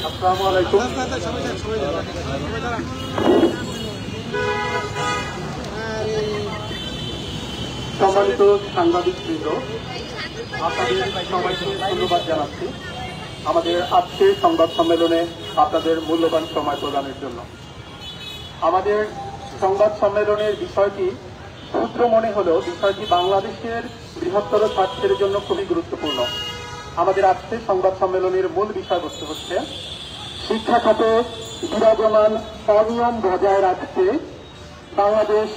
আসসালামু আলাইকুম। সম্মানিত সাংবাদিকবৃন্দ, আপনাদের সবাইকে ধন্যবাদ জানাচ্ছি আমাদের আজকের সংবাদ সম্মেলনে আপনাদের মূল্যবান সময় প্রদানের জন্য। আমাদের সংবাদ সম্মেলনের বিষয়টি ক্ষুদ্র মনে হলেও বিষয়টি বাংলাদেশের বৃহত্তর স্বার্থের জন্য খুবই গুরুত্বপূর্ণ। আমাদের আজকের সংবাদ সম্মেলনের মূল বিষয়বস্তু হচ্ছে শিক্ষা খাতে বিরাজমান অনিয়ম বজায় রাখতে বাংলাদেশ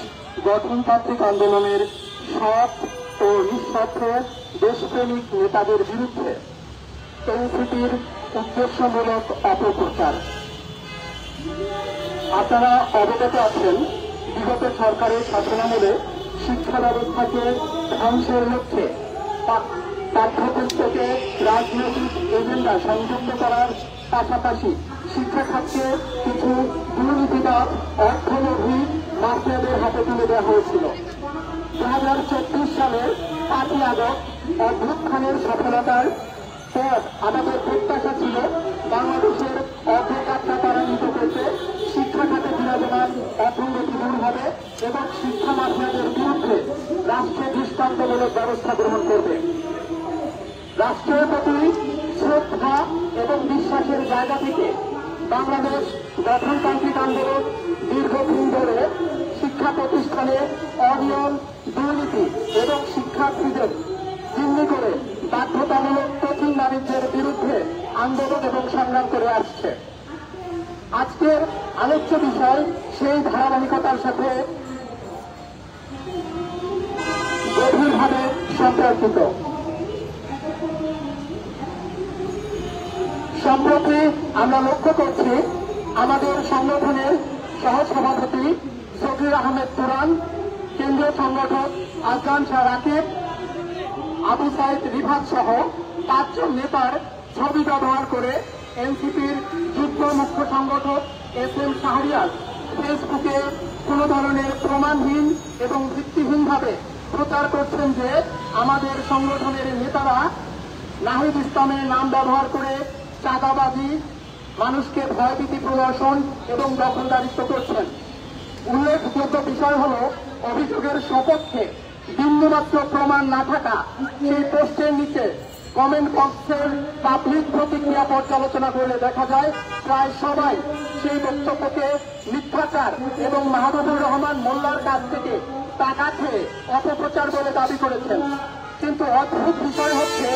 গঠনতান্ত্রিক আন্দোলনের সৎ ও নিঃস্বার্থ দেশপ্রেমিক নেতাদের বিরুদ্ধে এনসিপির উদ্দেশ্যমূলক অপপ্রচার। আপনারা অবগত আছেন, বিগত সরকারের শাসনামলে শিক্ষা ব্যবস্থাকে ধ্বংসের লক্ষ্যে পাঠ্যপুস্তকে রাজনৈতিক এজেন্ডা সংযুক্ত করার পাশাপাশি শিক্ষা খাতকে কিছু দুর্নীতিবাদ অর্থলোভী মাফিয়াদের হাতে তুলে দেওয়া হয়েছিল। 2024 সালের 5ই আগস্ট অভ্যুত্থানের সফলতার পর আমাদের প্রত্যাশা ছিল বাংলাদেশের অগ্রযাত্রা ত্বরান্বিত করতে শিক্ষা খাতে বিরাজমান অসঙ্গতি দূর হবে এবং শিক্ষা মাফিয়াদের বিরুদ্ধে রাষ্ট্র দৃষ্টান্তমূলক ব্যবস্থা গ্রহণ করবে। রাষ্ট্রের প্রতি শ্রদ্ধা এবং বিশ্বাসের জায়গা থেকে বাংলাদেশ গঠনতান্ত্রিক আন্দোলন দীর্ঘদিন ধরে শিক্ষা প্রতিষ্ঠানে অনিয়ম, দুর্নীতি এবং শিক্ষার্থীদের জিম্মি করে বাধ্যতামূলক কোচিং বাণিজ্যের বিরুদ্ধে আন্দোলন এবং সংগ্রাম করে আসছে। আজকের আলোচ্য বিষয় সেই ধারাবাহিকতার সাথে গভীরভাবে সম্পর্কিত। সম্প্রতি আমরা লক্ষ্য করছি আমাদের সংগঠনের সহসভাপতি সফির আহমেদ তুরান, কেন্দ্রীয় সংগঠক আজগান শাহ রাকিব, আবু সাইদ রিফাত সহ 5 জন নেতার ছবি ব্যবহার করে এনসিপির যুগ্ম মুখ্য সংগঠক SM শাহরিয়ার ফেসবুকে কোন ধরনের প্রমাণহীন এবং ভিত্তিহীনভাবে প্রচার করছেন যে আমাদের সংগঠনের নেতারা নাহিদ ইসলামের নাম ব্যবহার করে চাঁদাবাজি, মানুষকে ভয়ভীতি প্রদর্শন এবং দখলদারিত্ব করছেন। উল্লেখযোগ্য বিষয় হল, অভিযোগের সপক্ষে বিন্দুমাত্র প্রমাণ না থাকা সেই পোস্টের নিচে কমেন্ট বক্সের পাবলিক প্রতিক্রিয়া পর্যালোচনা করলে দেখা যায় প্রায় সবাই সেই বক্তব্যকে মিথ্যাচার এবং মাহবুবুর রহমান মোল্লার কাছ থেকে টাকা খেয়ে অপপ্রচার বলে দাবি করেছেন। কিন্তু অদ্ভুত বিষয় হচ্ছে,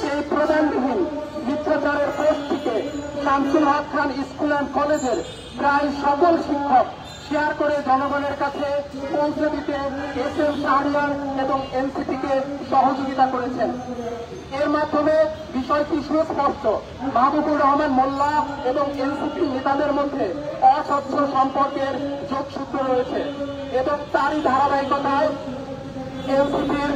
সেই প্রমাণবিহীন মিথ্যাচারের পোস্টটিকে শামসুল হক খান স্কুল অ্যান্ড কলেজের প্রায় সকল শিক্ষক শেয়ার করে জনগণের কাছে পৌঁছে দিতে SM শাহরিয়ার এবং এনসিপিকে সহযোগিতা করেছেন। এর মাধ্যমে বিষয়টি সুস্পষ্ট, মাহবুবুর রহমান মোল্লা এবং এনসিপি নেতাদের মধ্যে অস্বচ্ছ সম্পর্কের যোগসূত্র রয়েছে এবং তারই ধারাবাহিকতায় এনসিপির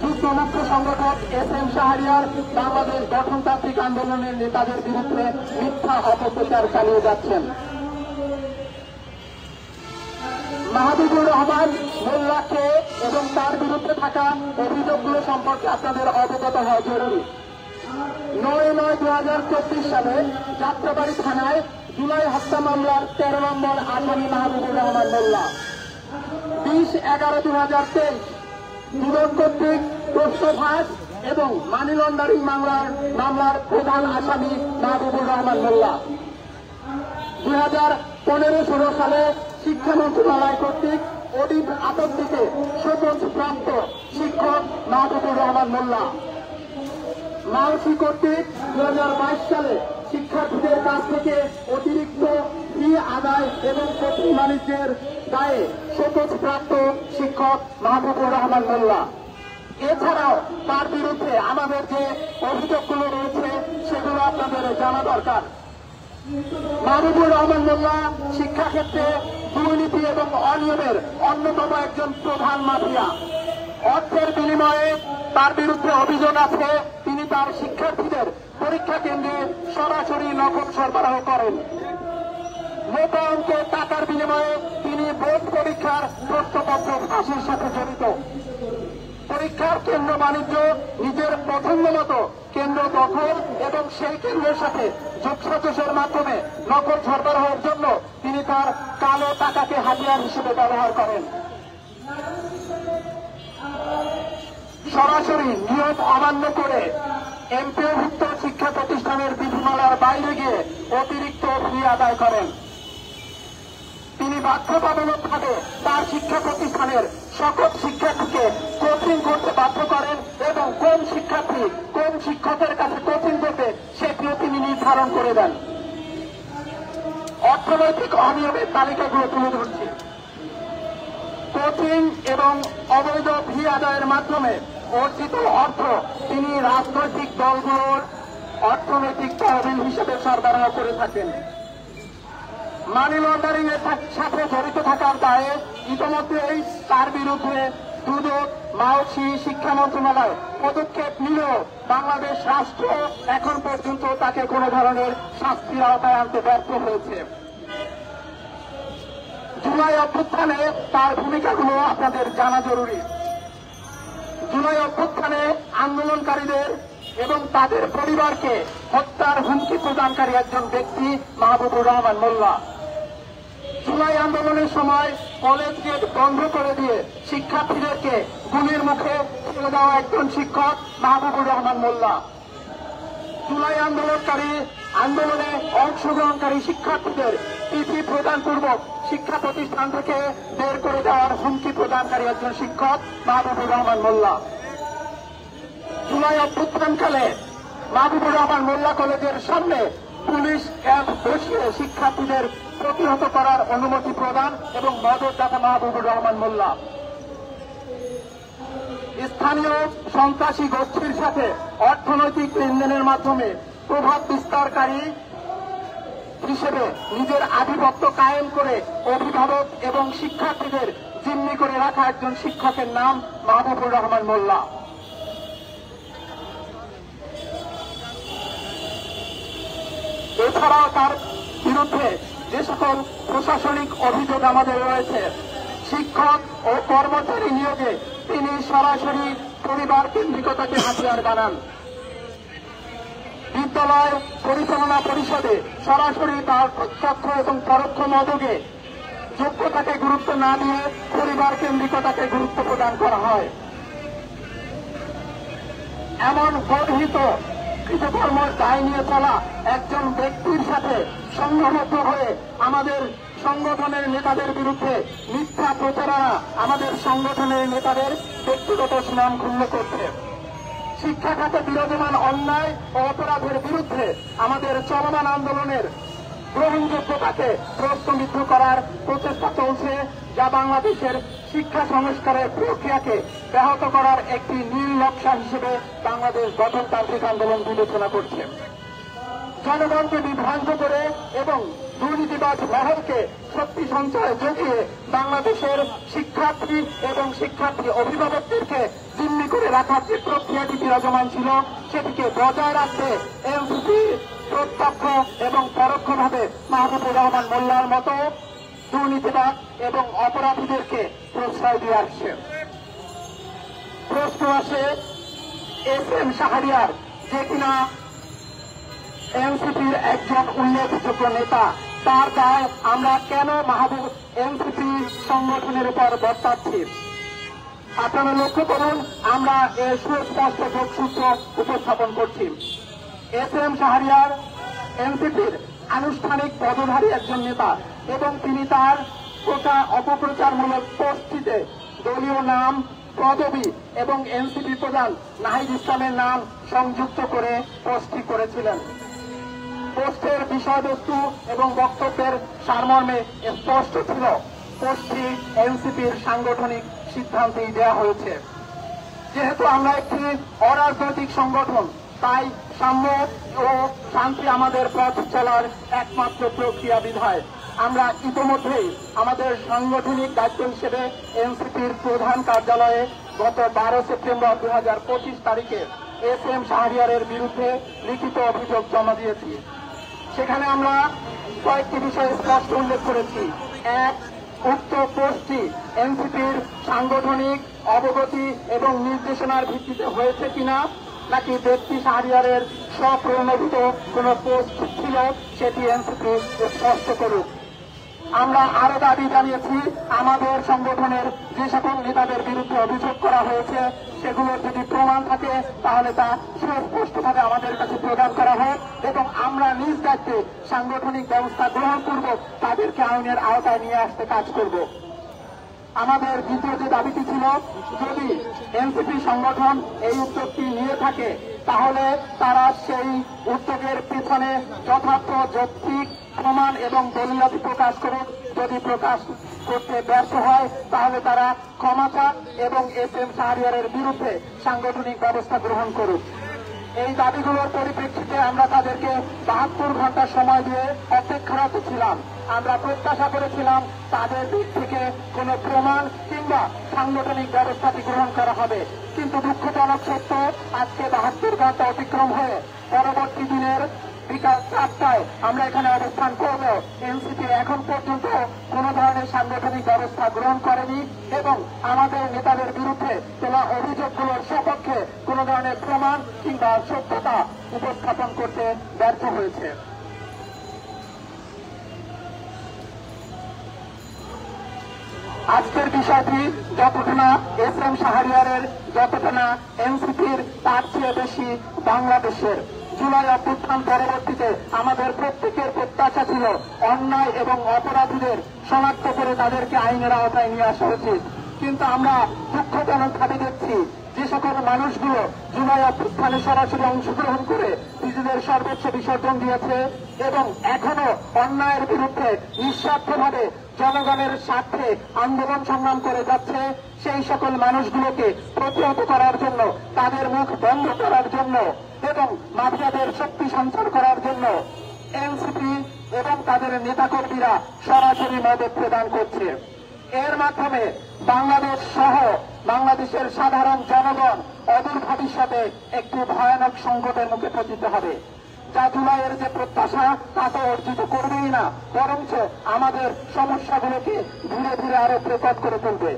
যুগ্ম মুখ্য সংগঠক SM শাহরিয়ার বাংলাদেশ গঠনতান্ত্রিক আন্দোলনের নেতাদের বিরুদ্ধে মিথ্যা অপপ্রচার চালিয়ে যাচ্ছেন। মাহবুবুর রহমান মোল্লাকে এবং তার বিরুদ্ধে থাকা অভিযোগগুলো সম্পর্কে আপনাদের অবগত হওয়া জরুরি। 9/9/2024 সালে যাত্রাবাড়ি থানায় জুলাই হত্যা মামলার 13 নম্বর আসামি মাহবুবুর রহমান মোল্লা। 20/11/2023 দুদক কর্তৃক প্রশ্নভাস এবং মানি লন্ডারিং মামলার প্রধান আসামি মাহবুবুর রহমান মোল্লা। 2015-16 সালে শিক্ষা মন্ত্রণালয় কর্তৃক অডিট আপত্তিতে শোকজ প্রাপ্ত শিক্ষক মাহবুবুর রহমান মোল্লা। মালসি কর্তৃক 2022 সালে শিক্ষার্থীদের কাছ থেকে অতিরিক্ত ফি আদায় এবং কোচিং বাণিজ্যের দায়ে শোকজ প্রাপ্ত শিক্ষক মাহবুবুর রহমান মোল্লা। এছাড়াও তার বিরুদ্ধে আমাদের যে অভিযোগগুলো রয়েছে সেগুলো আপনাদের জানা দরকার। মাহবুবুর রহমান মোল্লা শিক্ষাক্ষেত্রে দুর্নীতি এবং অনিয়মের অন্যতম একজন প্রধান মাফিয়া। অর্থের বিনিময়ে তার বিরুদ্ধে অভিযোগ আছে তিনি তার শিক্ষার্থীদের পরীক্ষা কেন্দ্রে সরাসরি নকল সরবরাহ করেন। মোটা অঙ্কের টাকার বিনিময়ে তিনি বোর্ড পরীক্ষার প্রশ্নপত্র ফাঁসের সাথে জড়িত। পরীক্ষার কেন্দ্র বাণিজ্য নিজের পছন্দ মতো কেন্দ্র দখল এবং সেই কেন্দ্রের সাথে যোগসাজশের মাধ্যমে নকল সরবরাহের জন্য তিনি তার কালো টাকাকে হাতিয়ার হিসেবে ব্যবহার করেন। সরাসরি নিয়ম অমান্য করে এমপিওভুক্ত শিক্ষা প্রতিষ্ঠানের বিধিমালার বাইরে গিয়ে অতিরিক্ত ফি আদায় করেন। তিনি বাধ্যতামূলকভাবে তার শিক্ষা প্রতিষ্ঠানের সকল শিক্ষার্থীকে কোচিং করতে বাধ্য করেন এবং কোন শিক্ষার্থী কোন শিক্ষকের কাছে কোচিং করবে সেটিও তিনি নির্ধারণ করে দেন। অর্থনৈতিক অনিয়মের তালিকাগুলো তুলে ধরছি। কোচিং এবং অবৈধ ফি আদায়ের মাধ্যমে অর্জিত অর্থ তিনি রাজনৈতিক দলগুলোর অর্থনৈতিক তহবিল হিসেবে সরবরাহ করে থাকেন। মানি লন্ডারিং এর সাথে জড়িত থাকার দায়ে ইতিমধ্যেই তার বিরুদ্ধে দুদক মাওসি শিক্ষা মন্ত্রণালয় পদক্ষেপ নিলেও বাংলাদেশ রাষ্ট্র এখন পর্যন্ত তাকে কোন ধরনের শাস্তির আওতায় আনতে ব্যর্থ হয়েছে। জুলাই অভ্যুত্থানে তার ভূমিকাগুলো আপনাদের জানা জরুরি। জুলাই অভ্যুত্থানে আন্দোলনকারীদের এবং তাদের পরিবারকে হত্যার হুমকি প্রদানকারী একজন ব্যক্তি মাহবুবুর রহমান মোল্লা। জুলাই আন্দোলনের সময় কলেজ গেট বন্ধ করে দিয়ে শিক্ষার্থীদেরকে গুলির মুখে ছেড়ে দেওয়া একজন শিক্ষক মাহবুবুর রহমান মোল্লা। জুলাই আন্দোলনে অংশগ্রহণকারী শিক্ষার্থীদের পিপি প্রদানপূর্বক শিক্ষা প্রতিষ্ঠান থেকে বের করে দেওয়ার হুমকি প্রদানকারী একজন শিক্ষক মাহবুবুর রহমান মোল্লা। জুলাই অভ্যুত্থানকালে মাহবুবুর রহমান মোল্লা কলেজের সামনে পুলিশ ক্যাম্প বসিয়ে শিক্ষার্থীদের প্রতিহত করার অনুমতি প্রদান এবং মদতদাতা মাহবুবুর রহমান মোল্লা। স্থানীয় সন্ত্রাসী গোষ্ঠীর সাথে অর্থনৈতিক লেনদেনের মাধ্যমে প্রভাব বিস্তারকারী হিসেবে নিজের আধিপত্য কায়েম করে অভিভাবক এবং শিক্ষার্থীদের জিম্মি করে রাখা একজন শিক্ষকের নাম মাহবুবুর রহমান মোল্লা। এছাড়াও তার বিরুদ্ধে যে সকল প্রশাসনিক অভিযোগ আমাদের রয়েছে, শিক্ষক ও কর্মচারী নিয়োগে তিনি সরাসরি পরিবার কেন্দ্রিকতাকে হাতিয়ার বানান। বিদ্যালয় পরিচালনা পরিষদে সরাসরি তার প্রত্যক্ষ এবং পরোক্ষ মদকে যোগ্যতাকে গুরুত্ব না দিয়ে পরিবার কেন্দ্রিকতাকে গুরুত্ব প্রদান করা হয়। এমন গর্হিত কৃতকর্মের দায় নিয়ে চলা একজন ব্যক্তির সাথে সংঘবদ্ধ হয়ে আমাদের সংগঠনের নেতাদের বিরুদ্ধে মিথ্যা প্রচারণা আমাদের সংগঠনের নেতাদের ব্যক্তিগত সুনাম ক্ষুণ্ণ করছে। শিক্ষা খাতে বিরাজমান অন্যায় ও অপরাধের বিরুদ্ধে আমাদের চলমান আন্দোলনের গ্রহণযোগ্যতাকে প্রশ্নবিদ্ধ করার প্রচেষ্টা চলছে, যা বাংলাদেশের শিক্ষা সংস্কারের প্রক্রিয়াকে ব্যাহত করার একটি নীল নকশা হিসেবে বাংলাদেশ গঠনতান্ত্রিক আন্দোলন বিবেচনা করছে। জনগণকে বিভ্রান্ত করে এবং দুর্নীতিবাজ মহলকে শক্তি সঞ্চয় জগিয়ে বাংলাদেশের শিক্ষার্থী এবং শিক্ষার্থী অভিভাবকদেরকে জিম্মি করে রাখার যে প্রক্রিয়াটি বিরাজমান ছিল সেটিকে বজায় রাখতে এনসিপি প্রত্যক্ষ এবং পরোক্ষভাবে মাহবুবুর রহমান মোল্লার মতো দুর্নীতিবাদ এবং অপরাধীদেরকে প্রশ্রয় দিয়ে আসছে। প্রশ্ন আসে এস.এম. শাহরিয়ার, যে কিনা এনসিপির একজন উল্লেখযোগ্য নেতা, তার দায় আমরা কেন এনসিপি সংগঠনের উপর বর্তাচ্ছি? আপনারা লক্ষ্য করুন, আমরা এর সুস্পষ্ট যোগসূত্র উপস্থাপন করছি। এস.এম. শাহরিয়ার এনসিপির আনুষ্ঠানিক পদধারী একজন নেতা এবং তিনি তার অপপ্রচারমূলক পোস্টটিতে দলীয় নাম, পদবি এবং এনসিপি প্রধান নাহিদ ইসলামের নাম সংযুক্ত করে পোস্টটি করেছিলেন। পোস্টের বিষয়বস্তু এবং বক্তব্যের সারমর্মে স্পষ্ট ছিল পোস্টটি এনসিপির সাংগঠনিক সিদ্ধান্তেই দেওয়া হয়েছে। যেহেতু আমরা একটি অরাজনৈতিক সংগঠন, তাই সাম্য ও শান্তি আমাদের পথ চলার একমাত্র প্রক্রিয়া বিধায় আমরা ইতিমধ্যেই আমাদের সাংগঠনিক দায়িত্ব হিসেবে এনসিপির প্রধান কার্যালয়ে গত 12 সেপ্টেম্বর 2025 তারিখে এস.এম. শাহরিয়ারের বিরুদ্ধে লিখিত অভিযোগ জমা দিয়েছি। সেখানে আমরা কয়েকটি বিষয় স্পষ্ট উল্লেখ করেছি। এক, উক্ত পোস্টটি এনসিপির সাংগঠনিক অবগতি এবং নির্দেশনার ভিত্তিতে হয়েছে কিনা, নাকি ব্যক্তি শাহরিয়ারের স্বপ্রণোদিত কোনো পোস্ট ছিল, সেটি এনসিপি স্পষ্ট করুক। আমরা আরো দাবি জানিয়েছি, আমাদের সংগঠনের যে সকল নেতাদের বিরুদ্ধে অভিযোগ করা হয়েছে সেগুলোর যদি প্রমাণ থাকে তাহলে তা সুস্পষ্টভাবে আমাদের কাছে প্রদান করা হোক এবং আমরা নিজ দায়িত্বে সাংগঠনিক ব্যবস্থা গ্রহণ করব, তাদেরকে আইনের আওতায় নিয়ে আসতে কাজ করব। আমাদের দ্বিতীয় যে দাবিটি ছিল, যদি এনসিপি সংগঠন এই উদ্যোগটি নিয়ে থাকে তাহলে তারা সেই উদ্যোগের পেছনে যথার্থ যৌক্তিক প্রমাণ এবং দলিলাতি প্রকাশ করুক। যদি প্রকাশ করতে ব্যর্থ হয় তাহলে তারা ক্ষমা চাক এবং SM শাহরিয়ারের বিরুদ্ধে সাংগঠনিক ব্যবস্থা গ্রহণ করুক। এই দাবিগুলোর পরিপ্রেক্ষিতে আমরা তাদেরকে 72 ঘন্টা সময় দিয়ে অপেক্ষারত ছিলাম। আমরা প্রত্যাশা করেছিলাম তাদের দিক থেকে কোনো প্রমাণ কিংবা সাংগঠনিক ব্যবস্থাটি গ্রহণ করা হবে, কিন্তু দুঃখজনক সত্য আজকে 72 ঘন্টা অতিক্রম হয়ে পরবর্তী দিনের বিকাল 4টায় আমরা এখানে অবস্থান করব। এনসিপি এখন পর্যন্ত কোন ধরনের সাংগঠনিক ব্যবস্থা গ্রহণ করেনি এবং আমাদের নেতাদের বিরুদ্ধে তোলা অভিযোগগুলোর সপক্ষে কোন ধরনের প্রমাণ কিংবা সত্যতা উপস্থাপন করতে ব্যর্থ হয়েছে। আজকের বিষয়টি যতটা না SM শাহরিয়ারের, যতটা না এনসিপির, তার চেয়ে বেশি বাংলাদেশের। জুলাই অভ্যুত্থান পরবর্তীতে আমাদের প্রত্যেকের প্রত্যাশা ছিল অন্যায় এবং অপরাধীদের শনাক্ত করে তাদেরকে আইনের আওতায় নিয়ে আসা উচিত, কিন্তু আমরা দুঃখজনকভাবে দেখছি যে সকল মানুষগুলো জুলাই অভ্যুত্থানে সরাসরি অংশগ্রহণ করে নিজেদের সর্বোচ্চ বিসর্জন দিয়েছে এবং এখনো অন্যায়ের বিরুদ্ধে নিঃস্বার্থভাবে জনগণের স্বার্থে আন্দোলন সংগ্রাম করে যাচ্ছে, সেই সকল মানুষগুলোকে প্রতিহত করার জন্য, তাদের মুখ বন্ধ করার জন্য এবং মাফিয়াদের শক্তি সঞ্চার করার জন্য এনসিপি এবং তাদের নেতাকর্মীরা সরাসরি মদত প্রদান করছে। এর মাধ্যমে বাংলাদেশ সহ বাংলাদেশের সাধারণ জনগণ অদূর ভবিষ্যতে একটি ভয়ানক সংকটের মুখে পতিত হবে, যা জুলাইয়ের যে প্রত্যাশা তা তো অর্জিত করবেই না, বরঞ্চ আমাদের সমস্যাগুলোকে ধীরে ধীরে আরো প্রকট করে তুলবে।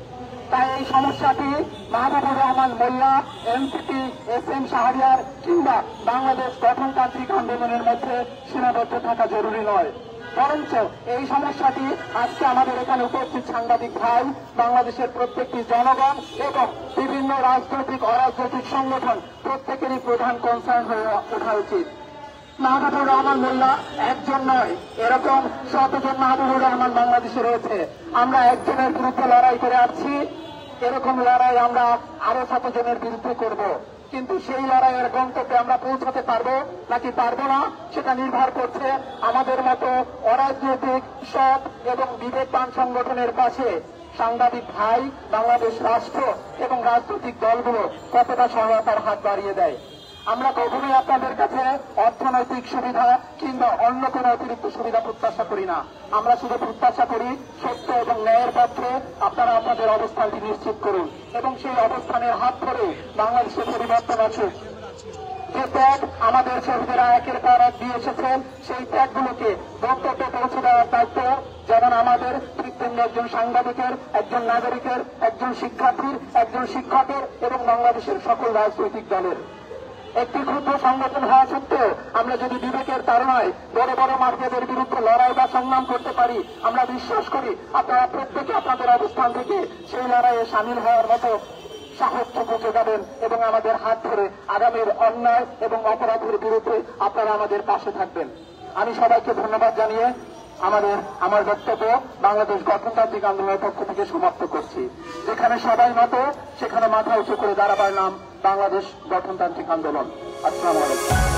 তাই এই সমস্যাটি মাহবুবুর রহমান মোল্লা, এনসিপি, SM শাহরিয়ার কিংবা বাংলাদেশ গঠনতান্ত্রিক আন্দোলনের মধ্যে সীমাবদ্ধ থাকা জরুরি নয়, বরঞ্চ এই সমস্যাটি আজকে আমাদের এখানে উপস্থিত সাংবাদিক ভাই, বাংলাদেশের প্রত্যেকটি জনগণ এবং বিভিন্ন রাজনৈতিক অরাজনৈতিক সংগঠন প্রত্যেকেরই প্রধান কনসার্ন হয়ে ওঠা উচিত। মাহবুবুর রহমান মোল্লা একজন নয়, এরকম শতজন মাহবুবুর রহমান বাংলাদেশে রয়েছে। আমরা একজনের বিরুদ্ধে লড়াই করে আসছি, এরকম লড়াই আমরা আরো 7 জনের বিরুদ্ধে করব, কিন্তু সেই লড়াইয়ের গন্তব্যে আমরা পৌঁছাতে পারবো নাকি পারবো না সেটা নির্ভর করছে আমাদের মতো অরাজনৈতিক সৎ এবং বিবেকবান সংগঠনের পাশে সাংবাদিক ভাই, বাংলাদেশ রাষ্ট্র এবং রাজনৈতিক দলগুলো কতটা সহায়তার হাত বাড়িয়ে দেয়। আমরা কখনোই আপনাদের কাছে অর্থনৈতিক সুবিধা কিংবা অন্য কোনো অতিরিক্ত সুবিধা প্রত্যাশা করি না। আমরা শুধু প্রত্যাশা করি সত্য এবং ন্যায়ের পক্ষে আপনারা আপনাদের অবস্থানটি নিশ্চিত করুন এবং সেই অবস্থানের হাত ধরে বাংলাদেশে পরিবর্তন আসুক। যে ত্যাগ আমাদের শহীদেরা একের পর এক দিয়ে এসেছেন, সেই ত্যাগগুলোকে গন্তব্যে পৌঁছে দেওয়ার দায়িত্ব যেমন আমাদের, ঠিক তেমনি একজন সাংবাদিকের, একজন নাগরিকের, একজন শিক্ষার্থীর, একজন শিক্ষকের এবং বাংলাদেশের সকল রাজনৈতিক দলের। একটি ক্ষুদ্র সংগঠন হওয়া সত্ত্বেও আমরা যদি বিবেকের তাড়নায় বড় বড় মাফিয়াদের বিরুদ্ধে লড়াই বা সংগ্রাম করতে পারি, আমরা বিশ্বাস করি আপনারা প্রত্যেকে আপনাদের অবস্থান থেকে সেই লড়াইয়ে সামিল হওয়ার মতো সাহসটুকু যোগাবেন এবং আমাদের হাত ধরে আগামীর অন্যায় এবং অপরাধের বিরুদ্ধে আপনারা আমাদের পাশে থাকবেন। আমি সবাইকে ধন্যবাদ জানিয়ে আমার বক্তব্য বাংলাদেশ গঠনতান্ত্রিক আন্দোলনের পক্ষ থেকে সমাপ্ত করছি। যেখানে সবাই মতো সেখানে মাথা উঁচু করে দাঁড়াবার নাম বাংলাদেশ গঠনতান্ত্রিক আন্দোলন। আসসালামু আলাইকুম।